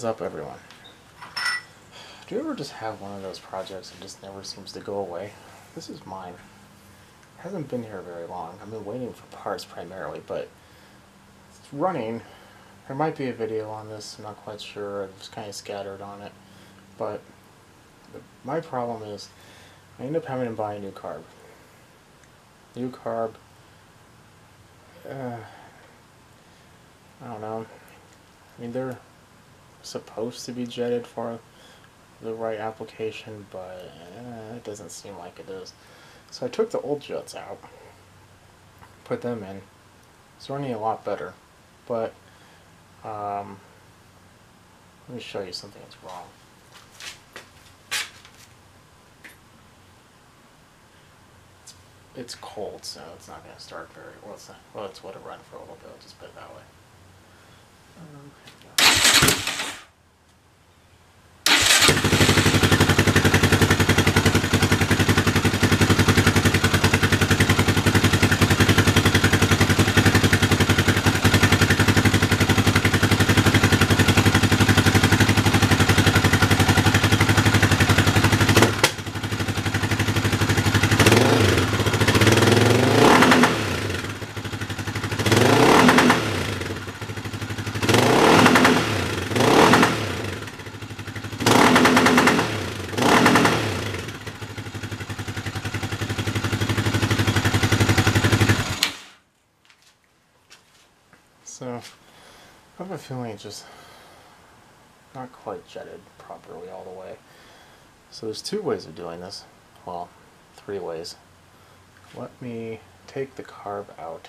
up, everyone? Do you ever just have one of those projects that just never seems to go away? This is mine. It hasn't been here very long. I've been waiting for parts primarily, but it's running. There might be a video on this, I'm not quite sure. I'm just kind of scattered on it. But my problem is I end up having to buy a new carb. New carb. I don't know. I mean, they're supposed to be jetted for the right application, but it doesn't seem like it is. So I took the old jets out, put them in. It's running a lot better, but let me show you something that's wrong. It's cold, so it's not going to start very well. It's what it run for a little bit. I'll just put it that way. So, I have a feeling it's just not quite jetted properly all the way. So there's two ways of doing this. Well, three ways. Let me take the carb out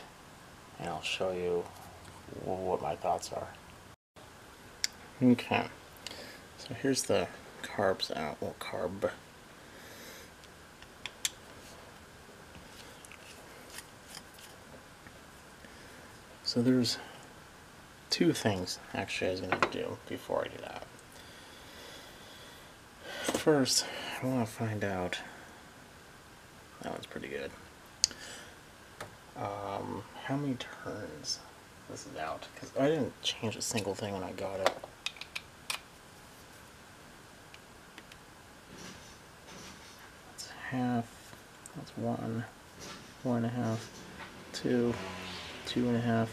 and I'll show you what my thoughts are. Okay, so here's the carbs out. Well, carb. So there's two things actually I was going to do before I do that. First, I want to find out, that one's pretty good, how many turns this is out, because I didn't change a single thing when I got it. That's half, that's one, 1.5, 2, 2.5,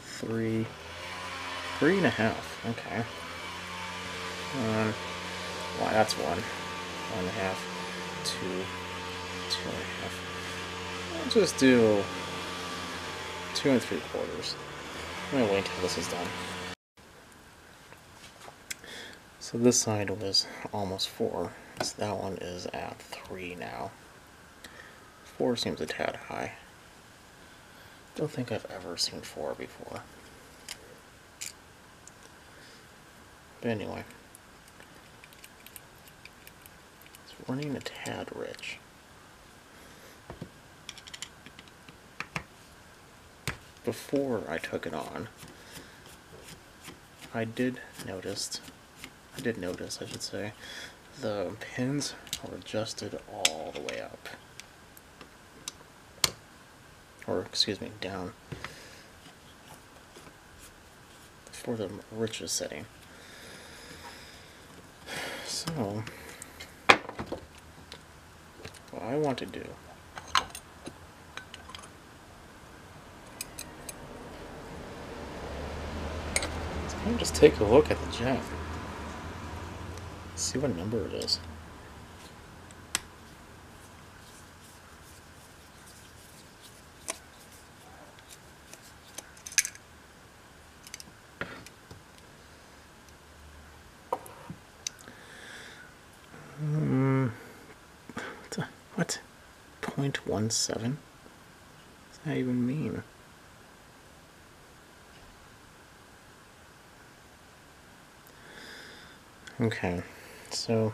3, 3.5, okay. Well, that's 1.5, 2, 2.5. I'll just do 2 3/4. I'm gonna wait until this is done. So this side was almost 4, so that one is at 3 now. 4 seems a tad high. Don't think I've ever seen 4 before. But anyway, it's running a tad rich. Before I took it on, I did notice, I should say, the pins were adjusted all the way up. Or, excuse me, down. For the richest setting. So, what I want to do is kind of just take a look at the jet. See what number it is. What? 0.17? What does that even mean? Okay, so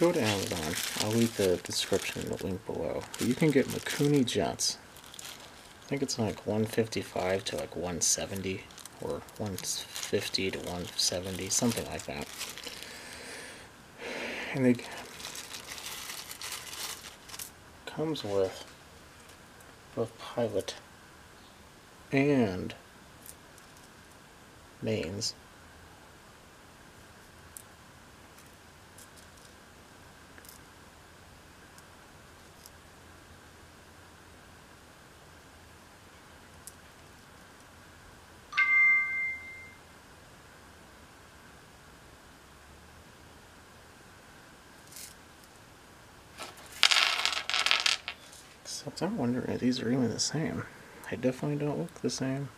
go to Amazon. I'll leave the description in the link below. But you can get Mikuni jets. I think it's like 155 to like 170, or 150 to 170, something like that. And they comes with both pilot and mains. Except I'm wondering if these are even the same. They definitely don't look the same.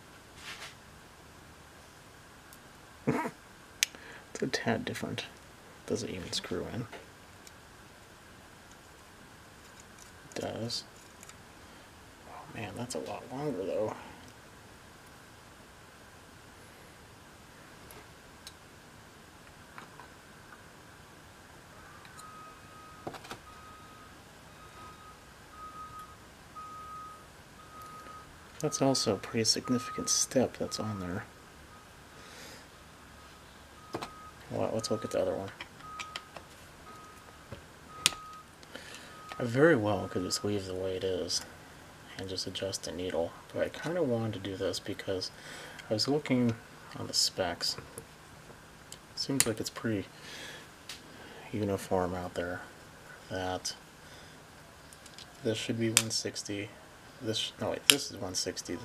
It's a tad different. Doesn't even screw in. It does. Oh man, that's a lot longer though. That's also a pretty significant step that's on there. Well, let's look at the other one. I very well could just leave the way it is and just adjust the needle, but I kind of wanted to do this because I was looking on the specs. Seems like it's pretty uniform out there that this should be 160. No wait, this is 160.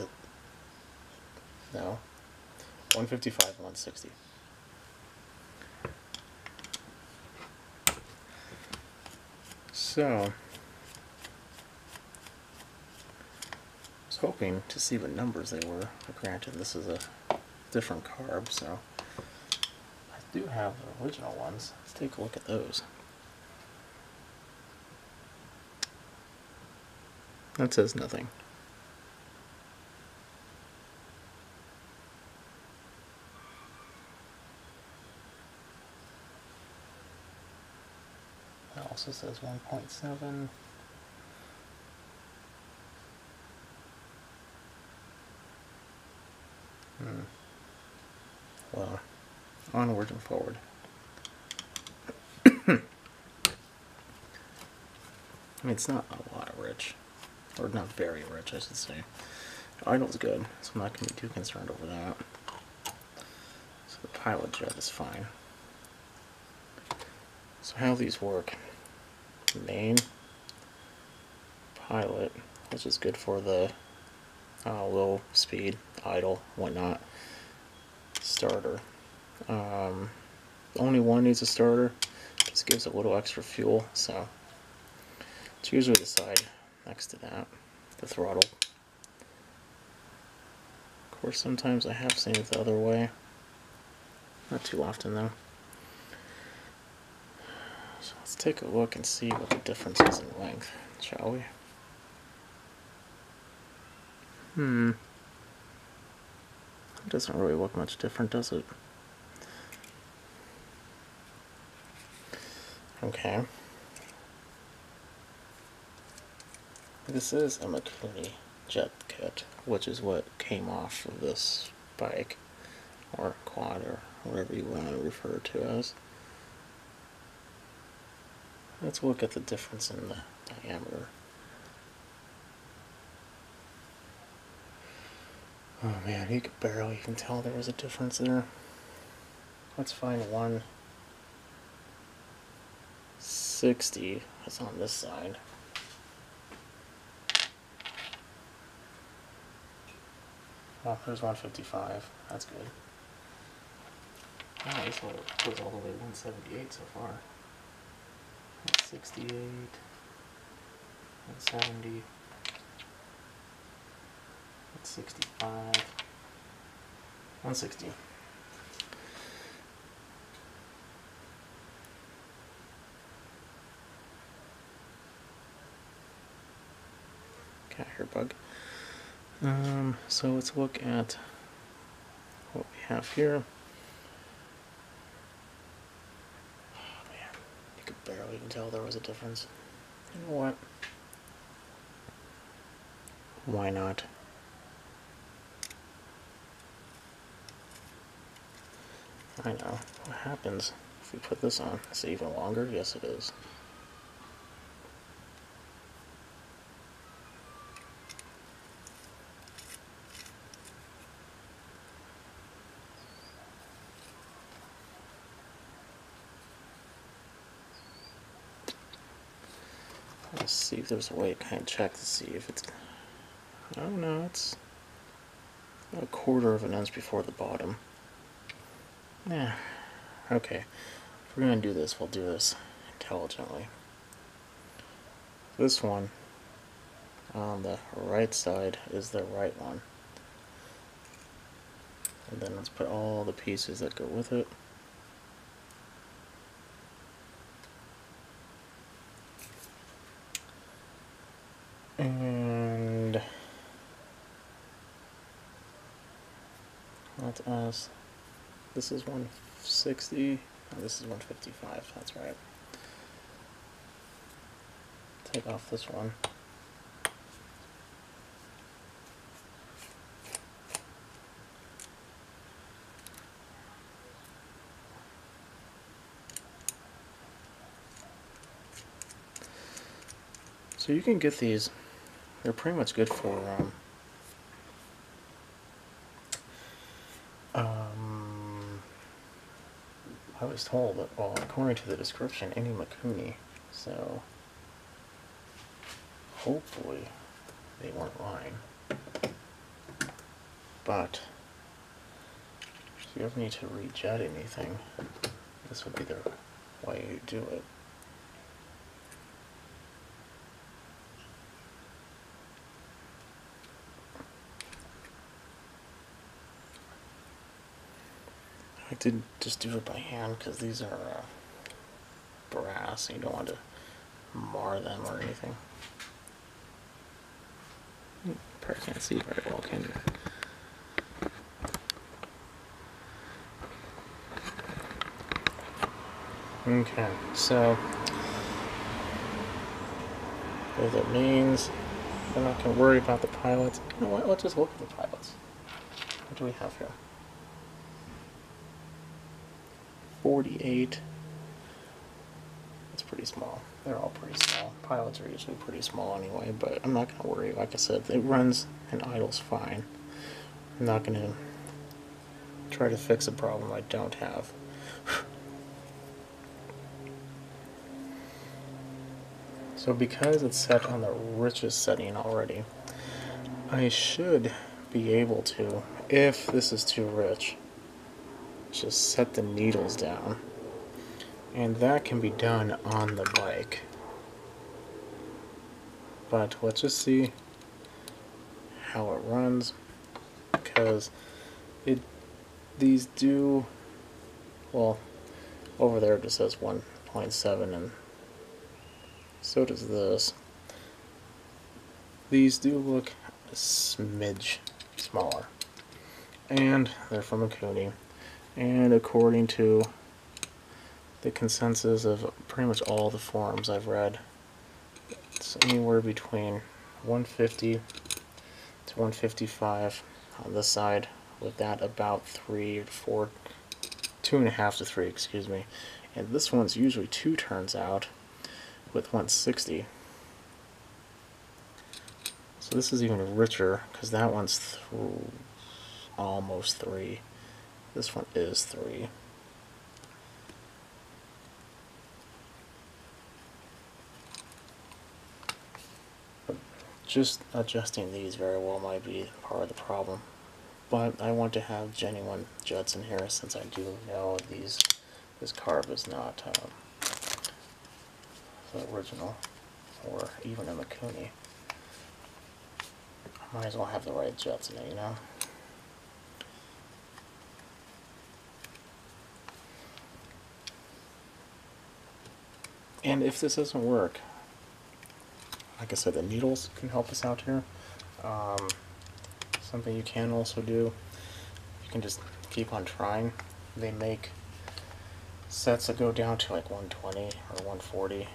No, 155 and 160. So, I was hoping to see what numbers they were. But granted, this is a different carb, so I do have the original ones. Let's take a look at those. That says nothing. It also says 1.7. Well, onward and forward. I mean, it's not a lot of rich. Or not very rich, I should say. The idle's good, so I'm not going to be too concerned over that. So the pilot jet is fine. So how these work. Main, pilot, which is good for the low speed, idle, whatnot. Starter. Only one needs a starter. Just gives a little extra fuel, so it's usually the side next to that, the throttle. Of course, sometimes I have seen it the other way. Not too often, though. So let's take a look and see what the difference is in length, shall we? It doesn't really look much different, does it? Okay. This is a McCooney jet kit, which is what came off of this bike, or quad, or whatever you want to refer to as. Let's look at the difference in the diameter. Oh man, you could barely even tell there was a difference there. Let's find 160 that's on this side. Oh, there's 155. That's good. Oh, this one goes all the way to 178 so far. 168, 170, 165, 160. Okay, here, bug. So let's look at what we have here. Oh man, you could barely even tell there was a difference. You know what? Why not? I know. What happens if we put this on? Is it even longer? Yes, it is. Let's see if there's a way to kind of check to see if it's... I don't know, it's a quarter of an inch before the bottom. Yeah, okay. If we're going to do this, we'll do this intelligently. This one on the right side is the right one. And then let's put all the pieces that go with it. And let us, this is 160, oh, this is 155, that's right. Take off this one. So you can get these, they're pretty much good for I was told that, well, according to the description, any Mikuni, so hopefully they weren't lying. But if you ever need to rejet anything, this would be the way you do it. I did just do it by hand because these are brass and you don't want to mar them or anything. Probably can't see very well, can you? Okay, so what that means, we're not going to worry about the pilots. You know what, let's just look at the pilots. What do we have here? 48. That's pretty small. They're all pretty small. Pilots are usually pretty small anyway, but I'm not going to worry. Like I said, it runs and idles fine. I'm not going to try to fix a problem I don't have. So because it's set on the richest setting already, I should be able to, if this is too rich, just set the needles down. And that can be done on the bike. But let's just see how it runs, because these do, well, over there it just says 1.7 and so does this. These do look a smidge smaller. And they're from Mikuni. And according to the consensus of pretty much all the forums I've read, it's anywhere between 150 to 155 on this side, with that about 3 or 4, 2.5 to 3, excuse me. And this one's usually 2 turns out with 160. So this is even richer because that one's almost 3. This one is 3. Just adjusting these very well might be part of the problem. But I want to have genuine jets in here since I do know this carb is not the original or even a Mikuni. I might as well have the right jets in it, you know? And if this doesn't work, like I said, the needles can help us out here. Something you can also do, you can just keep on trying. They make sets that go down to like 120 or 140.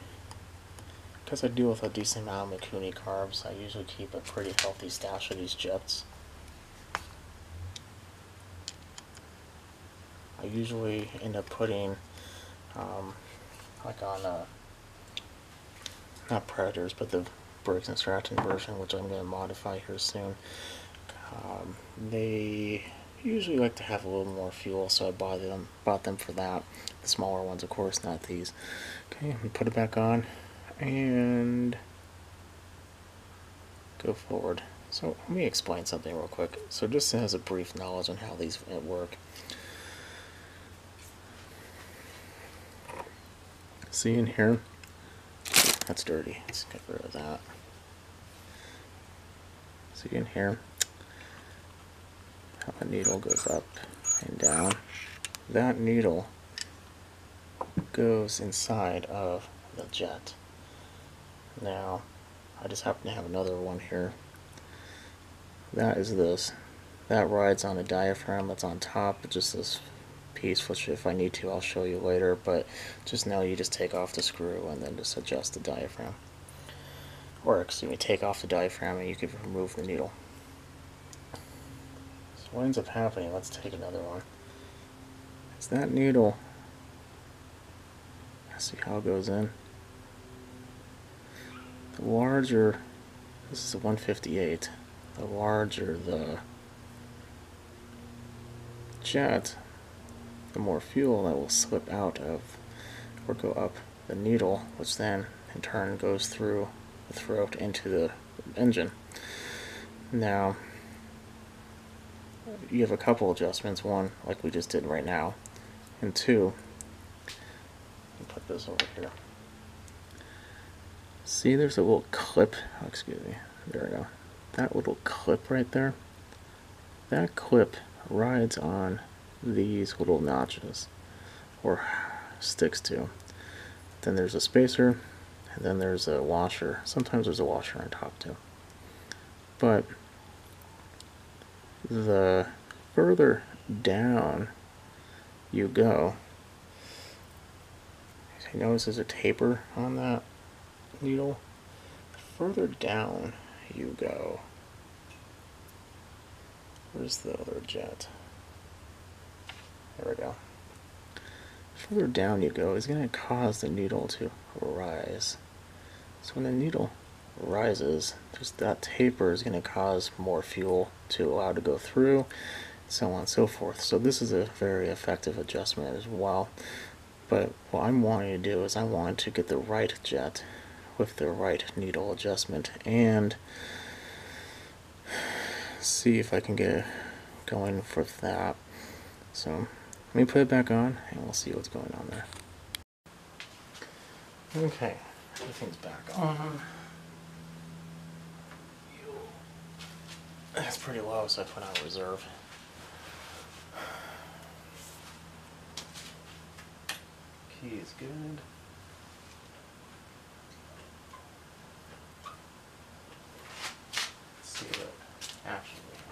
Because I deal with a decent amount of Mikuni carbs, I usually keep a pretty healthy stash of these jets. I usually end up putting, like on, not Predators, but the Briggs and Stratton version, which I'm going to modify here soon. They usually like to have a little more fuel, so I bought them for that. The smaller ones, of course, not these. Okay, I'm going to put it back on. and go forward. So let me explain something real quick. So just as a brief knowledge on how these work. See in here? That's dirty. Let's get rid of that. See in here how the needle goes up and down? That needle goes inside of the jet. Now, I just happen to have another one here. That is this. That rides on the diaphragm that's on top. It's just this piece, which if I need to, I'll show you later. But just now, you just take off the screw and then just adjust the diaphragm. Or, excuse me, take off the diaphragm and you can remove the needle. So what ends up happening, let's take another one. It's that needle. See how it goes in. The larger, this is a 158, the larger the jet, the more fuel that will slip out of or go up the needle, which then in turn goes through the throat into the engine. Now, you have a couple adjustments. One, like we just did right now, and two, put this over here. See, there's a little clip. Oh, excuse me. There we go. That little clip right there. That clip rides on these little notches, or sticks to. Then there's a spacer, and then there's a washer. Sometimes there's a washer on top too. But the further down you go, you notice there's a taper on that needle. The further down you go, where's the other jet? There we go. The further down you go is going to cause the needle to rise. So when the needle rises, just that taper is going to cause more fuel to allow to go through, so on and so forth. So this is a very effective adjustment as well. But what I'm wanting to do is I want to get the right jet with the right needle adjustment and see if I can get it going for that. So let me put it back on and we'll see what's going on there. Okay, everything's back on. It's pretty low, so I put on reserve. Key is good. Let's see what action we have.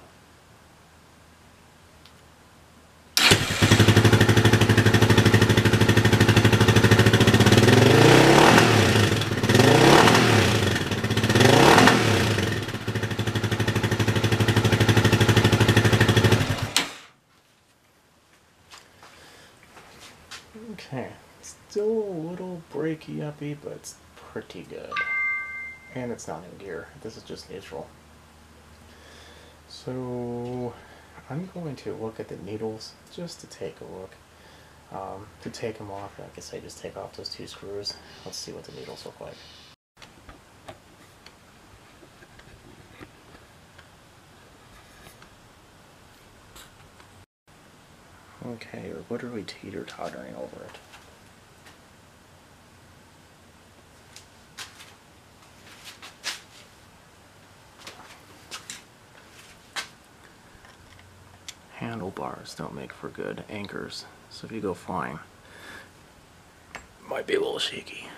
Okay, still a little breaky-uppy, but it's pretty good. And it's not in gear. This is just neutral. So I'm going to look at the needles just to take a look. To take them off, like I say, just take off those two screws. Let's see what the needles look like. Okay, or what are we teeter-tottering over it? Handlebars don't make for good anchors, so if you go flying, it might be a little shaky.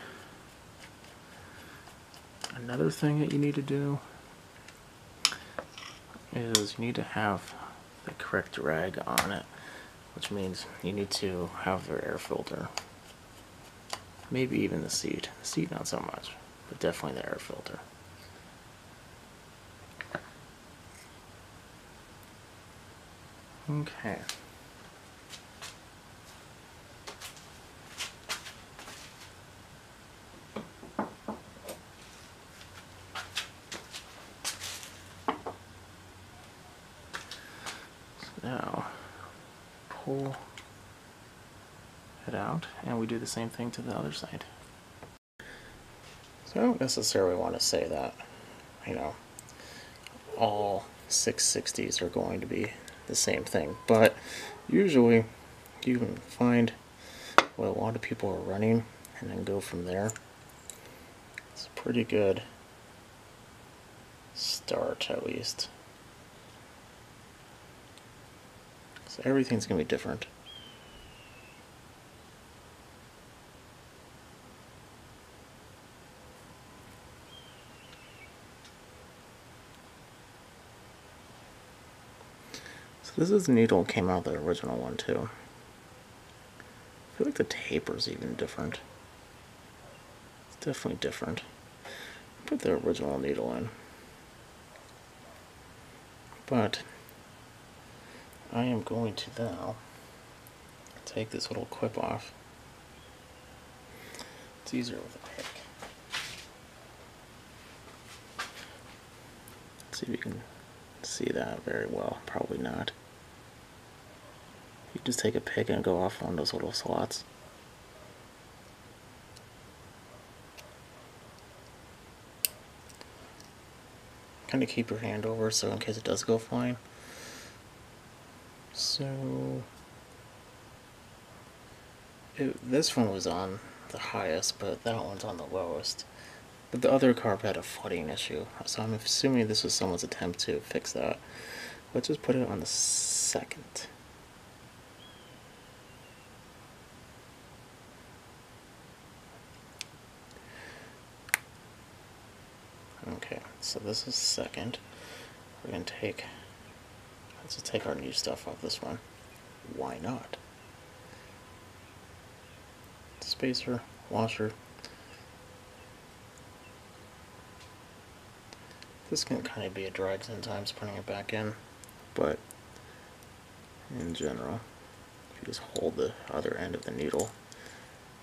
Another thing that you need to do is you need to have the correct drag on it, which means you need to have the air filter. Maybe even the seat. The seat not so much, but definitely the air filter. Okay. So now, pull it out, and we do the same thing to the other side. So I don't necessarily want to say that, you know, all 660s are going to be the same thing, but usually you can find what a lot of people are running and then go from there. It's a pretty good start, at least. So everything's going to be different. So this is the needle that came out of the original one too. I feel like the taper's even different. It's definitely different. Put the original needle in. But I am going to now take this little clip off. It's easier with a pick. Let's see if you can see that very well. Probably not. You just take a pick and go off one of those little slots. Kind of keep your hand over so in case it does go flying. So this one was on the highest, but that one's on the lowest. But the other carb had a flooding issue, so I'm assuming this was someone's attempt to fix that. Let's just put it on the second. Okay, so this is second. We're gonna let's just take our new stuff off this one. Why not? Spacer, washer. This can kind of be a drag sometimes putting it back in, but in general, if you just hold the other end of the needle,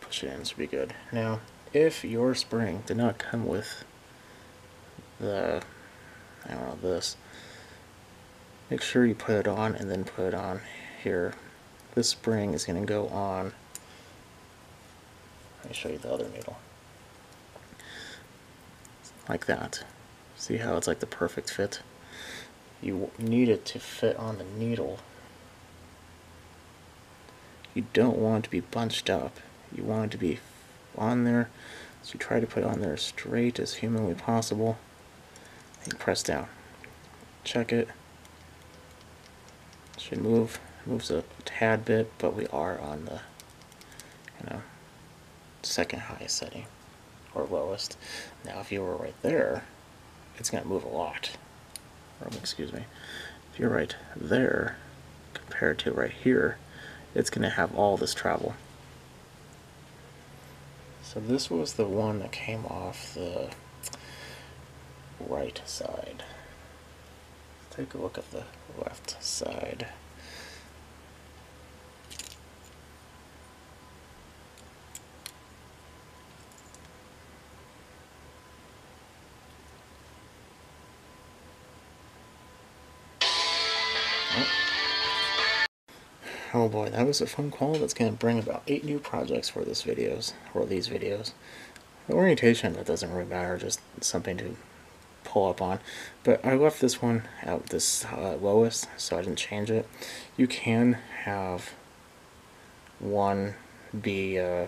push it in, it should be good. Now, if your spring did not come with the, I don't know, this, make sure you put it on and then put it on here. This spring is going to go on. Let me show you the other needle. Like that. See how it's like the perfect fit? You need it to fit on the needle. You don't want it to be bunched up. You want it to be on there. So you try to put it on there as straight as humanly possible. And press down. Check it. It should move. It moves a tad bit, but we are on the, second highest setting or lowest. Now if you were right there, it's going to move a lot. Or, excuse me. If you're right there compared to right here, it's going to have all this travel. So this was the one that came off the right side. Let's take a look at the left side. Oh boy, that was a phone call that's going to bring about 8 new projects for these videos. The orientation, that doesn't really matter, just something to pull up on. But I left this one at this lowest, so I didn't change it. You can have one be a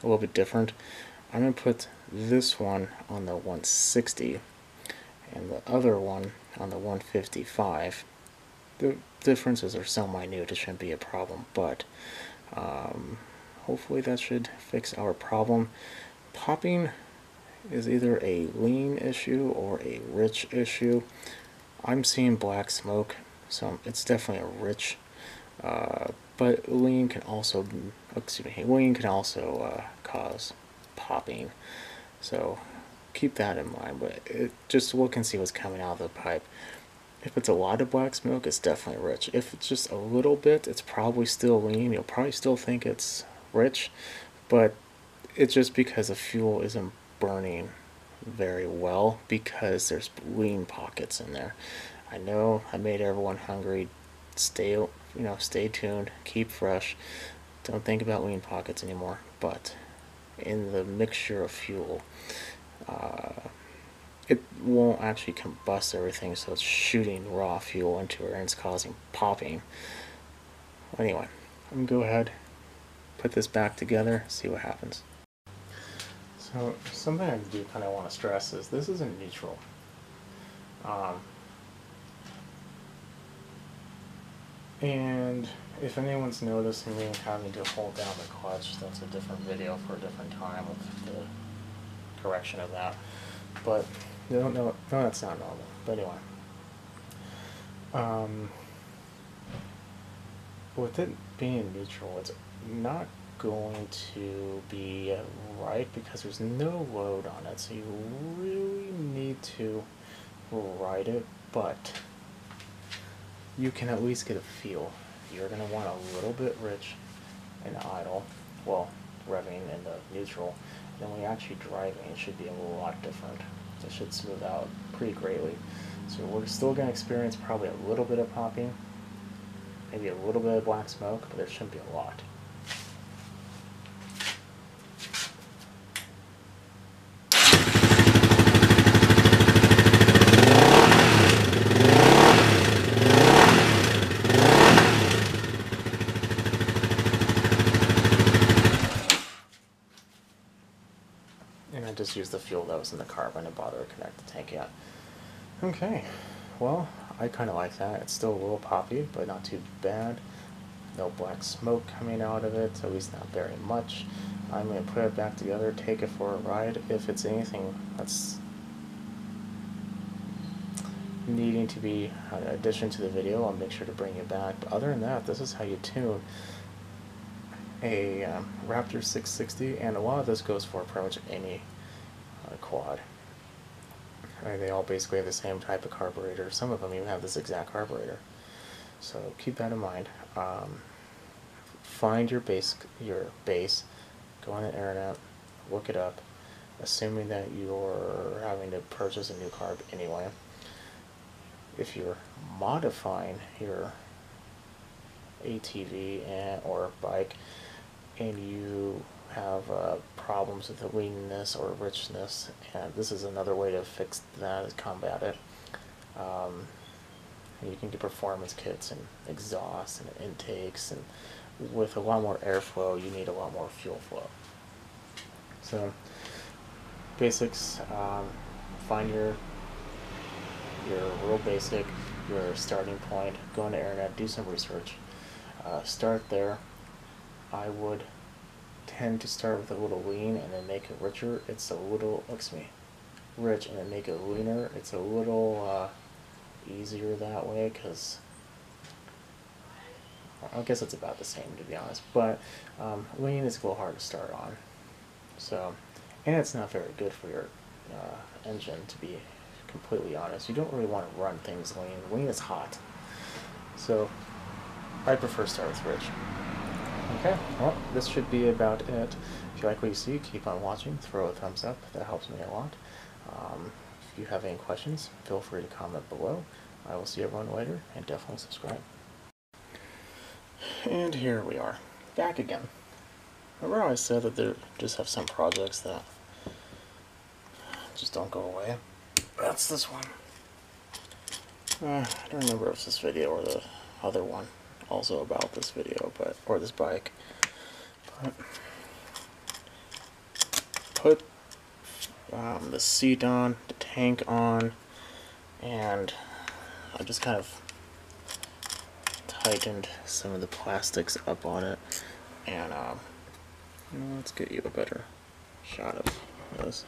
little bit different. I'm going to put this one on the 160 and the other one on the 155. The differences are so minute it shouldn't be a problem, but hopefully that should fix our problem. Popping is either a lean issue or a rich issue. I'm seeing black smoke, so it's definitely a rich, but lean can also, cause popping, so keep that in mind. But just look and see what's coming out of the pipe. If it's a lot of black smoke, it's definitely rich. If it's just a little bit, it's probably still lean. You'll probably still think it's rich, but it's just because the fuel isn't burning very well because there's lean pockets in there. I know I made everyone hungry. Stay tuned, keep fresh. Don't think about lean pockets anymore. But in the mixture of fuel, it won't actually combust everything, so it's shooting raw fuel into it and it's causing popping. Anyway, I'm gonna go ahead, put this back together, see what happens. So something I do kind of want to stress is this isn't neutral. And if anyone's noticing me having to hold down the clutch, that's a different video for a different time of the correction of that. But no, that's not normal. But anyway, with it being neutral, it's not going to be right because there's no load on it, so you really need to ride it, but you can at least get a feel. You're going to want a little bit rich in idle, well, revving in the neutral, and then when you're actually driving, it should be a lot different. It should smooth out pretty greatly. So we're still going to experience probably a little bit of popping, maybe a little bit of black smoke, but there shouldn't be a lot. And I just used the fuel that was in the car, but I didn't bother to connect the tank yet. Okay, well, I kind of like that. It's still a little poppy, but not too bad. No black smoke coming out of it, at least not very much. I'm going to put it back together, take it for a ride. If it's anything that's needing to be an addition to the video, I'll make sure to bring it back. But other than that, this is how you tune a Raptor 660, and a lot of this goes for pretty much any quad. They all basically have the same type of carburetor. Some of them even have this exact carburetor. So keep that in mind. Find your base, go on the internet, look it up, assuming that you're having to purchase a new carb anyway. If you're modifying your ATV or bike and you have problems with the leanness or richness, and this is another way to fix that, is combat it. You can get performance kits and exhausts and intakes, and with a lot more airflow you need a lot more fuel flow. So basics, find your real basic, your starting point, go on the internet, do some research, start there. I would tend to start with a little lean and then make it richer. It's a little, rich and then make it leaner. It's a little easier that way, because I guess it's about the same, to be honest, but lean is a little hard to start on. So, and it's not very good for your engine, to be completely honest. You don't really want to run things lean. Lean is hot. So I prefer start with rich. Okay, well, this should be about it. If you like what you see, keep on watching, throw a thumbs up, that helps me a lot. If you have any questions, feel free to comment below. I will see everyone later, and definitely subscribe. And here we are, back again. Remember how I said that there just have some projects that just don't go away? That's this one. I don't remember if it's this video or the other one also about this video, or this bike. But put the seat on, the tank on, and I just kind of tightened some of the plastics up on it, and let's get you a better shot of this.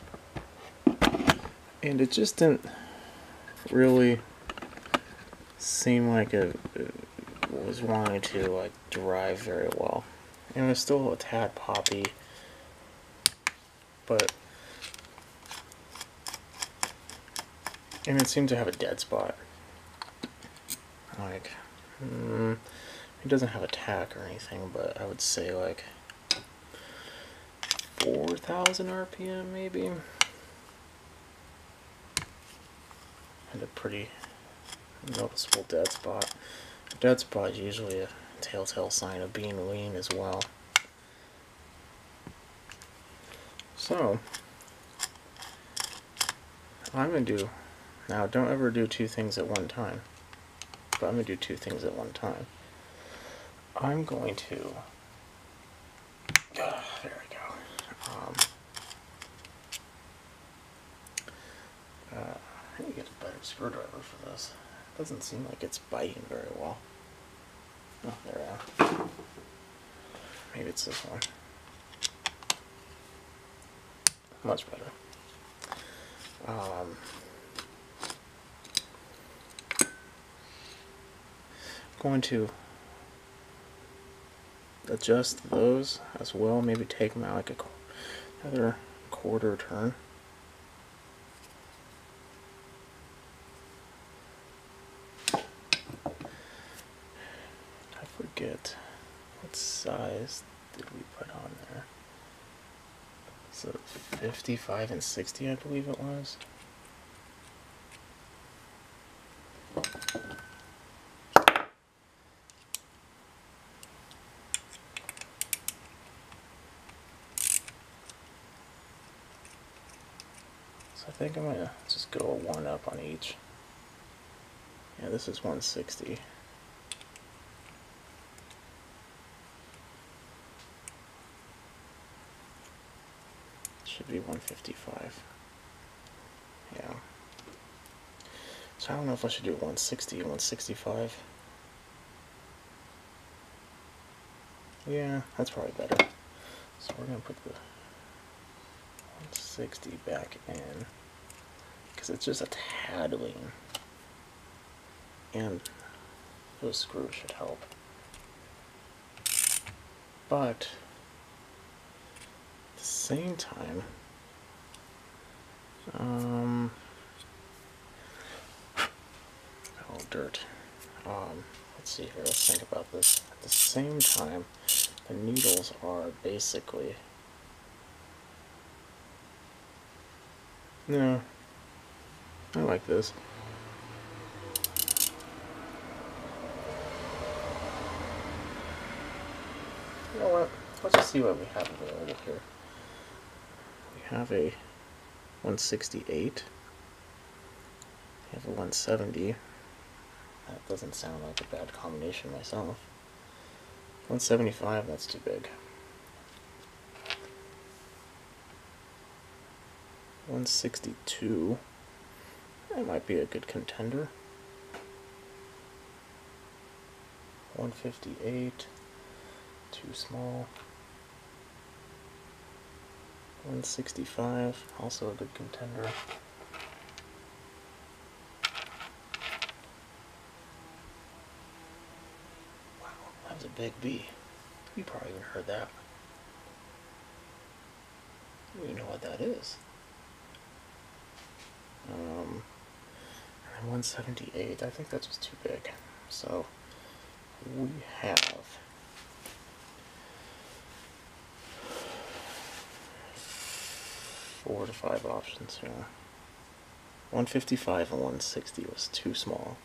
And it just didn't really seem like it was wanting to drive very well. And it was still a tad poppy, and it seemed to have a dead spot. It doesn't have a tack or anything, but I would say 4,000 RPM maybe. And a pretty noticeable dead spot. Dead spot is usually a telltale sign of being lean as well. So I'm going to do, now don't ever do two things at one time, but I'm going to do two things at one time. I'm going to, there we go. I need to get a better screwdriver for this. It doesn't seem like it's biting very well. Oh, there we are. Maybe it's this one. Much better. Going to adjust those as well. Maybe take them out like another quarter turn. I forget what size did we put on there. So 55 and 60, I believe it was. So I think I'm gonna just go a 1 up on each. Yeah, this is 160. Should be 155. Yeah. So I don't know if I should do 160 and 165. Yeah, that's probably better. So we're going to put the 160 back in, because it's just a tad lean. And those screws should help. But at the same time, oh, dirt. Let's see here, let's think about this. At the same time, the needles are basically, no, I like this. You know what, let's just see what we have available here. We have a 168, we have a 170, that doesn't sound like a bad combination myself. 175, that's too big. 162, that might be a good contender. 158, too small. 165, also a good contender. Wow, that was a big B. You probably even heard that. You don't even know what that is. 178, I think that's just too big. So we have 4 to 5 options here. 155 and 160 was too small.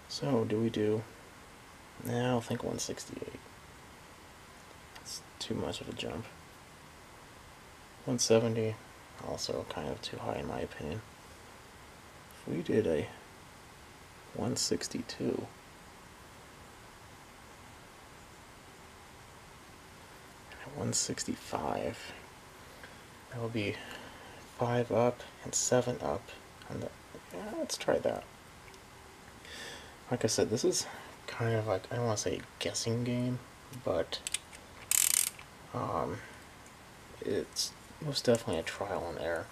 So do we do, nah, I'll think 168. That's too much of a jump. 170, also kind of too high in my opinion. If we did a 162, and a 165, that will be 5 up and 7 up. And yeah, let's try that. Like I said, this is kind of like, I don't want to say a guessing game, but it's most definitely a trial and error.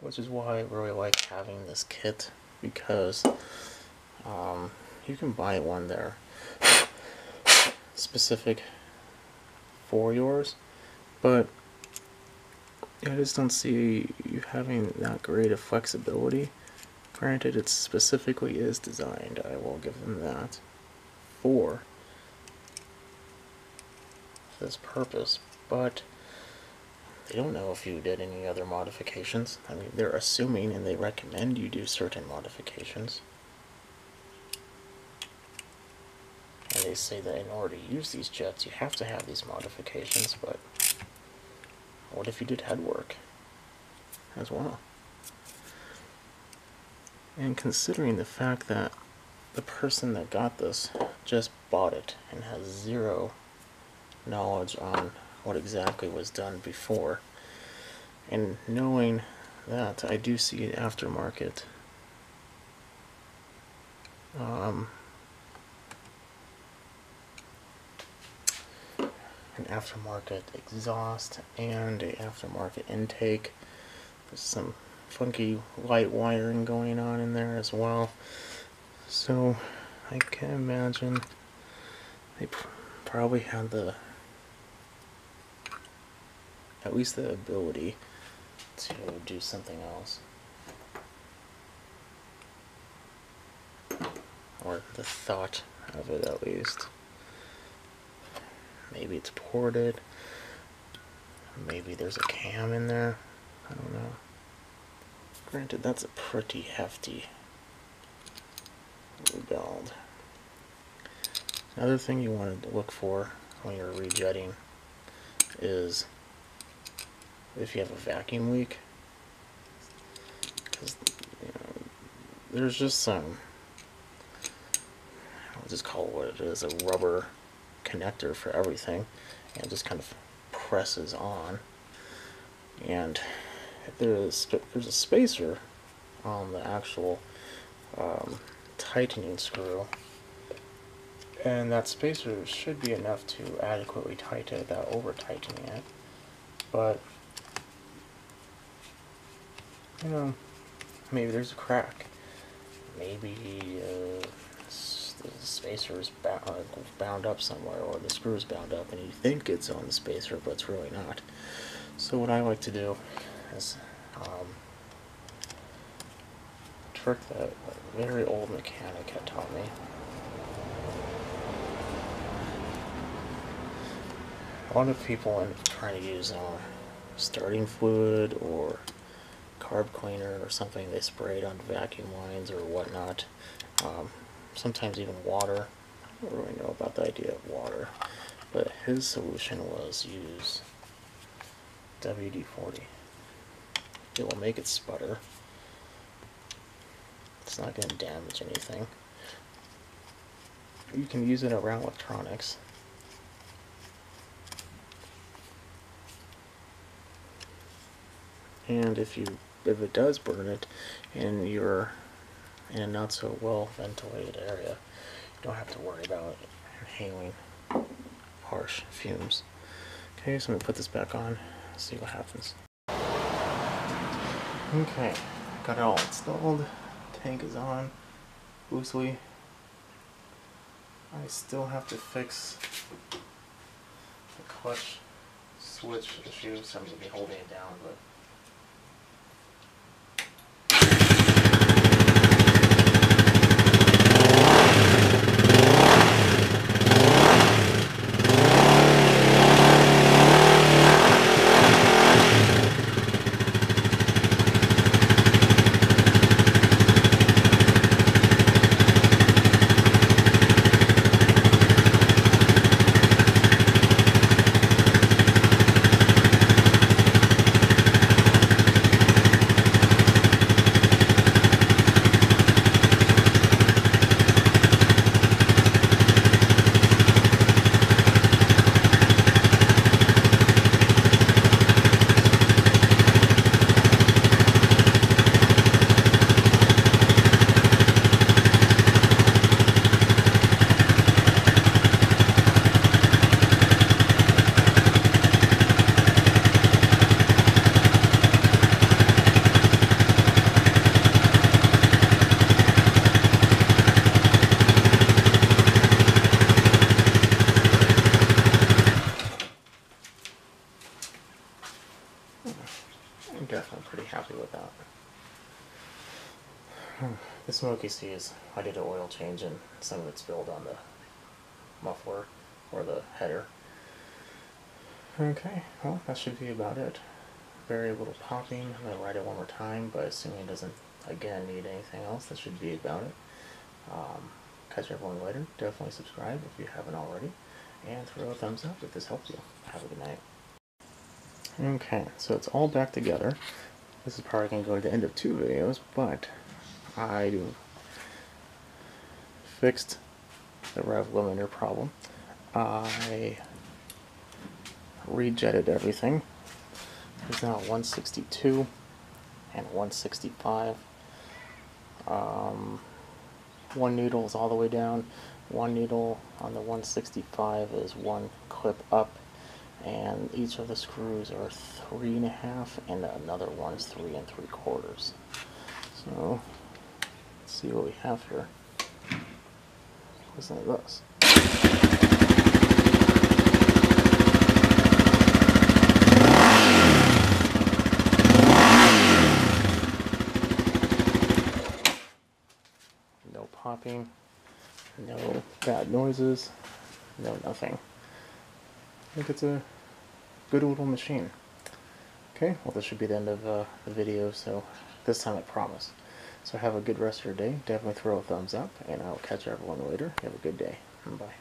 Which is why I really like having this kit, because you can buy one there specific for yours, but I just don't see you having that great of flexibility. Granted, it specifically is designed, I will give them that, for this purpose, but they don't know if you did any other modifications. I mean, they're assuming and they recommend you do certain modifications. And they say that in order to use these jets, you have to have these modifications, but What if you did head work as well? And considering the fact that the person that got this just bought it and has zero knowledge on what exactly was done before, and knowing that I do see an aftermarket exhaust and an aftermarket intake. There's some funky light wiring going on in there as well. So I can imagine they probably had at least the ability to do something else. Or the thought of it, at least. Maybe it's ported. Maybe there's a cam in there. I don't know. Granted, that's a pretty hefty rebuild. Another thing you wanted to look for when you're rejetting is if you have a vacuum leak. Because, you know, there's just some, I'll just call it what it is, a rubber connector for everything, and it just kind of presses on. And if there's a spacer on the actual tightening screw, and that spacer should be enough to adequately tighten it without over tightening it. But you know, maybe there's a crack. Maybe the spacer is bound up somewhere, or the screw is bound up, and you think it's on the spacer, but it's really not. So what I like to do is a trick that a very old mechanic had taught me. A lot of people end up trying to use starting fluid or carb cleaner or something they sprayed on vacuum lines or whatnot. Sometimes even water. I don't really know about the idea of water, but his solution was use WD-40. It will make it sputter. It's not going to damage anything. You can use it around electronics. And if it does burn it and you're in a not so well ventilated area, you don't have to worry about inhaling harsh fumes. Okay, so I'm going to put this back on, see what happens. Okay, got it all installed. Tank is on loosely. I still have to fix the clutch switch issue, so I'm going to be holding it down, but I'm definitely pretty happy with that. The smoke you see is, I did an oil change and some of it spilled on the muffler or the header. Okay, well that should be about it. Very little popping. I'm going to write it one more time, but assuming it doesn't again need anything else, that should be about it. Catch everyone later. Definitely subscribe if you haven't already, and throw a thumbs up if this helped you. Have a good night. Okay, so it's all back together. This is probably going to go to the end of 2 videos, but I fixed the rev limiter problem. I rejetted everything. There's now 162 and 165. One needle is all the way down. One needle on the 165 is one clip up, and each of the screws are 3.5, and another one is 3 3/4. So let's see what we have here. Listen to this. No popping, no bad noises, no nothing. I think it's a good little machine. Okay, well this should be the end of the video, so this time I promise. So have a good rest of your day. Definitely throw a thumbs up, and I'll catch everyone later. Have a good day. Bye.